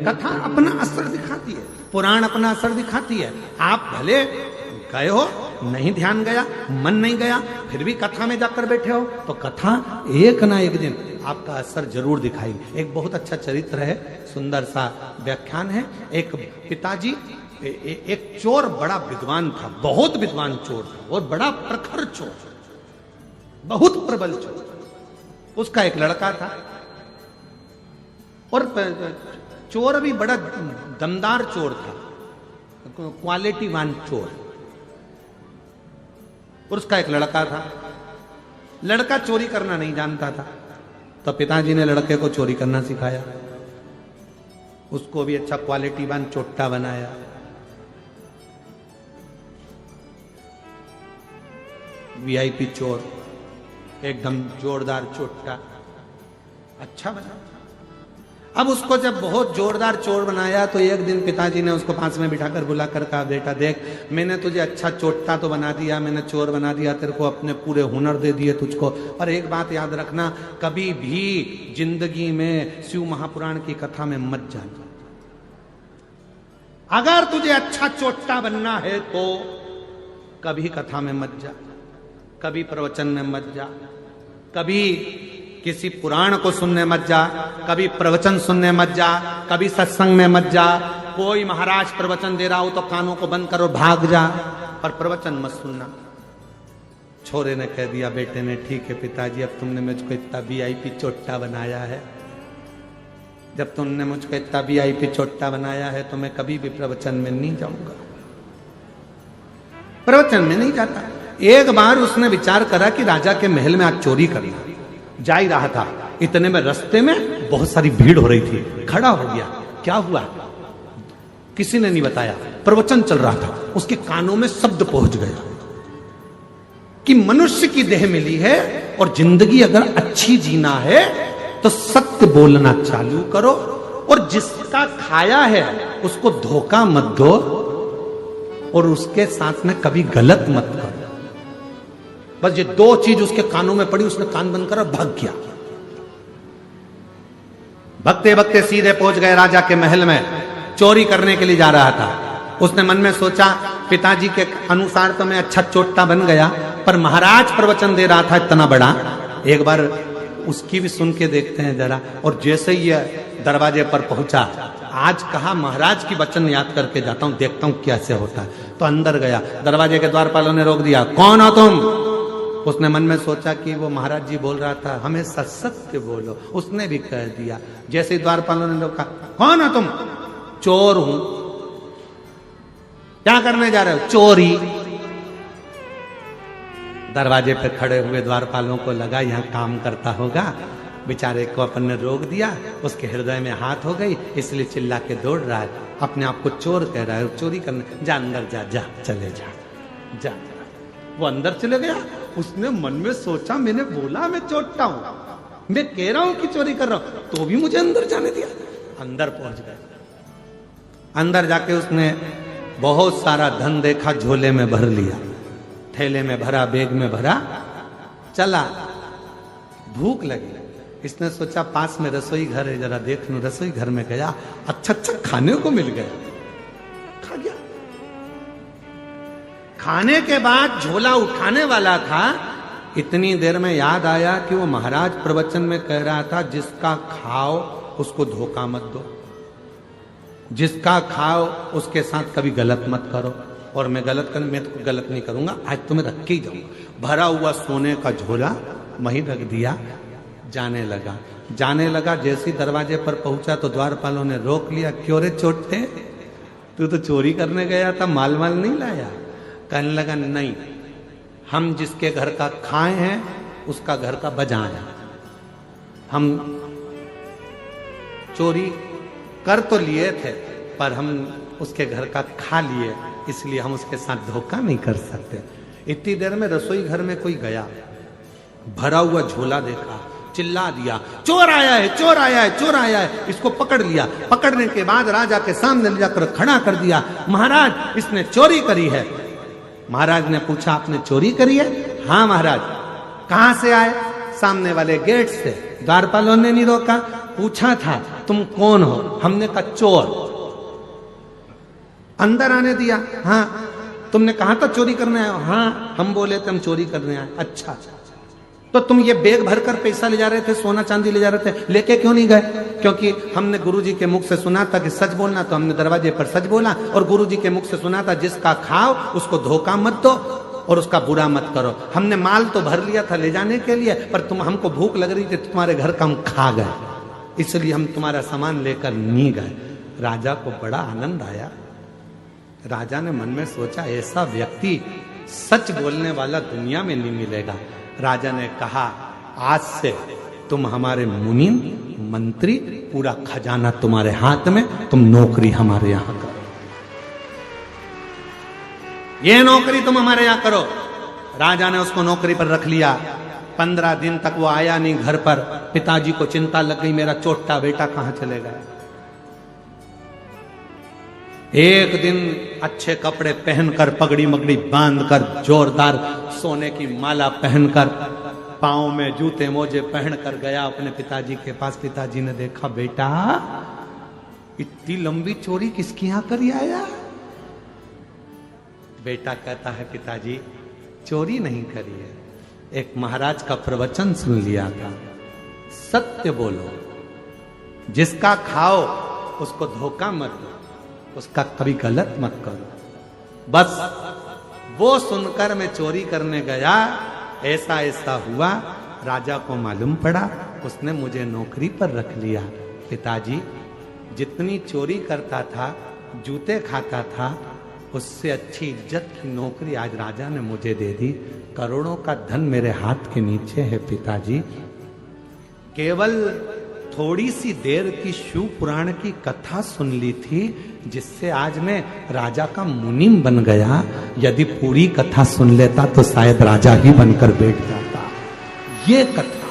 कथा अपना असर दिखाती है, पुराण अपना असर दिखाती है। आप भले गए हो, नहीं ध्यान गया, मन नहीं गया, फिर भी कथा में जाकर बैठे हो तो कथा एक ना एक दिन आपका असर जरूर दिखाएगी। एक बहुत अच्छा चरित्र है, सुंदर सा व्याख्यान है। एक पिताजी, एक चोर बड़ा विद्वान था, बहुत विद्वान चोर था और बड़ा प्रखर चोर, बहुत प्रबल चोर। उसका एक लड़का था और चोर भी बड़ा दमदार चोर था, क्वालिटीवान चोर। और उसका एक लड़का था। लड़का चोरी करना नहीं जानता था, तो पिताजी ने लड़के को चोरी करना सिखाया। उसको भी अच्छा क्वालिटीवान चोट्टा बनाया। वीआईपी चोर, एकदम जोरदार चोट्टा, अच्छा बना। अब उसको जब बहुत जोरदार चोर बनाया तो एक दिन पिताजी ने उसको पास में बिठाकर बुलाकर कहा, बेटा देख, मैंने तुझे अच्छा चोट्टा तो बना दिया, मैंने चोर बना दिया, तेरे को अपने पूरे हुनर दे दिए तुझको, पर एक बात याद रखना, कभी भी जिंदगी में शिव महापुराण की कथा में मत जाना। अगर तुझे अच्छा चोट्टा बनना है तो कभी कथा में मत जा, कभी प्रवचन में मत जा, कभी किसी पुराण को सुनने मत जा, कभी प्रवचन सुनने मत जा, कभी सत्संग में मत जा। कोई महाराज प्रवचन दे रहा हो तो कानों को बंद करो, भाग जा, पर प्रवचन मत सुनना। छोरे ने कह दिया बेटे ने, ठीक है पिताजी, अब तुमने मुझको इतना वीआईपी चोट्टा बनाया है, जब तुमने मुझको इतना वीआईपी चोट्टा बनाया है तो मैं कभी भी प्रवचन में नहीं जाऊंगा, प्रवचन में नहीं जाता। एक बार उसने विचार करा कि राजा के महल में आज चोरी करना। जा ही रहा था, इतने में रास्ते में बहुत सारी भीड़ हो रही थी, खड़ा हो गया। क्या हुआ किसी ने नहीं बताया, प्रवचन चल रहा था, उसके कानों में शब्द पहुंच गया कि मनुष्य की देह मिली है और जिंदगी अगर अच्छी जीना है तो सत्य बोलना चालू करो, और जिसका खाया है उसको धोखा मत दो, और उसके साथ में कभी गलत मत करो। बस ये दो चीज उसके कानों में पड़ी, उसने कान बंद करा, भाग गया। भगते भगते सीधे पहुंच गए राजा के महल में। चोरी करने के लिए जा रहा था। उसने मन में सोचा, पिताजी के अनुसार तो मैं अच्छा चोट्टा बन गया, पर महाराज प्रवचन दे रहा था इतना बड़ा, एक बार उसकी भी सुन के देखते हैं जरा। और जैसे ही दरवाजे पर पहुंचा, आज कहा महाराज की वचन याद करके जाता हूं, देखता हूं कैसे होता है। तो अंदर गया, दरवाजे के द्वारपालों ने रोक दिया, कौन हो तुम? उसने मन में सोचा कि वो महाराज जी बोल रहा था हमें सत्य बोलो, उसने भी कह दिया। जैसे द्वारपालों ने रोका, कौन हो तुम? चोर हूं। क्या करने जा रहे हो? चोरी। दरवाजे पे खड़े हुए द्वारपालों को लगा यहां काम करता होगा, बेचारे को अपन ने रोक दिया, उसके हृदय में हाथ हो गई, इसलिए चिल्ला के दौड़ रहा है, अपने आप को चोर कह रहा है, चोरी करने। जा अंदर जा, जा चले जा, जा। वो अंदर चले गया। उसने मन में सोचा, मैंने बोला मैं चोट्टा हूं, मैं कह रहा हूं कि चोरी कर रहा हूं, तो भी मुझे अंदर जाने दिया। अंदर पहुंच गए। अंदर जाके उसने बहुत सारा धन देखा, झोले में भर लिया, थैले में भरा, बैग में भरा, चला। भूख लगी, इसने सोचा पास में रसोई घर है, जरा देख लूं। रसोई घर में गया, अच्छा अच्छा खाने को मिल गया, खा गया। खाने के बाद झोला उठाने वाला था, इतनी देर में याद आया कि वो महाराज प्रवचन में कह रहा था, जिसका खाओ उसको धोखा मत दो, जिसका खाओ उसके साथ कभी गलत मत करो। और मैं तो गलत नहीं करूंगा, आज तुम्हें रख के ही जाऊंगा। भरा हुआ सोने का झोला वहीं रख दिया, जाने लगा। जाने लगा, जैसे दरवाजे पर पहुंचा तो द्वारपालों ने रोक लिया, क्यों रे चोट्टे, तू तो चोरी करने गया था, माल माल नहीं लाया? कहने लगा, नहीं, हम जिसके घर का खाए हैं उसका घर का बजाए। हम चोरी कर तो लिए थे, पर हम उसके घर का खा लिए, इसलिए हम उसके साथ धोखा नहीं कर सकते। इतनी देर में रसोई घर में कोई गया, भरा हुआ झोला देखा, चिल्ला दिया, चोर आया है, चोर आया है, चोर आया है। इसको पकड़ लिया। पकड़ने के बाद राजा के सामने ले जाकर खड़ा कर दिया, महाराज इसने चोरी करी है। महाराज ने पूछा, आपने चोरी करी है? हाँ महाराज। कहां से आए? सामने वाले गेट से। द्वारपालों ने नहीं रोका, पूछा था तुम कौन हो? हमने कहा चोर। अंदर आने दिया। हाँ। तुमने कहा था चोरी करने आए हो? हाँ। हम बोले थे हम चोरी करने आए। अच्छा, तो तुम ये बैग भरकर पैसा ले जा रहे थे, सोना चांदी ले जा रहे थे, लेके क्यों नहीं गए? क्योंकि हमने गुरुजी के मुख से सुना था कि सच बोलना, तो हमने दरवाजे पर सच बोला। और गुरुजी के मुख से सुना था जिसका खाओ उसको धोखा मत दो और उसका बुरा मत करो। हमने माल तो भर लिया था ले जाने के लिए, पर तुम हमको भूख लग रही थी, तुम्हारे घर का हम खा गए, इसलिए हम तुम्हारा सामान लेकर नहीं गए। राजा को बड़ा आनंद आया। राजा ने मन में सोचा ऐसा व्यक्ति सच बोलने वाला दुनिया में नहीं मिलेगा। राजा ने कहा आज से तुम हमारे मुनीम मंत्री, पूरा खजाना तुम्हारे हाथ में, तुम नौकरी हमारे यहां करो, ये नौकरी तुम हमारे यहां करो। राजा ने उसको नौकरी पर रख लिया। 15 दिन तक वो आया नहीं घर पर। पिताजी को चिंता लग गई, मेरा छोटा बेटा कहां चले गया। एक दिन अच्छे कपड़े पहनकर, पगड़ी मगड़ी बांधकर, जोरदार सोने की माला पहनकर, पांव में जूते मोजे पहनकर गया अपने पिताजी के पास। पिताजी ने देखा, बेटा इतनी लंबी चोरी किसके यहां करी आया? बेटा कहता है पिताजी चोरी नहीं करी है, एक महाराज का प्रवचन सुन लिया था, सत्य बोलो, जिसका खाओ उसको धोखा मत दो, उसका कभी गलत मत करो। बस वो सुनकर मैं चोरी करने गया, ऐसा ऐसा हुआ। राजा को मालूम पड़ा, उसने मुझे नौकरी पर रख लिया। पिताजी जितनी चोरी करता था, जूते खाता था, उससे अच्छी इज्जत की नौकरी आज राजा ने मुझे दे दी। करोड़ों का धन मेरे हाथ के नीचे है पिताजी। केवल थोड़ी सी देर की शिव पुराण की कथा सुन ली थी, जिससे आज मैं राजा का मुनीम बन गया। यदि पूरी कथा सुन लेता तो शायद राजा ही बनकर बैठ जाता। ये कथा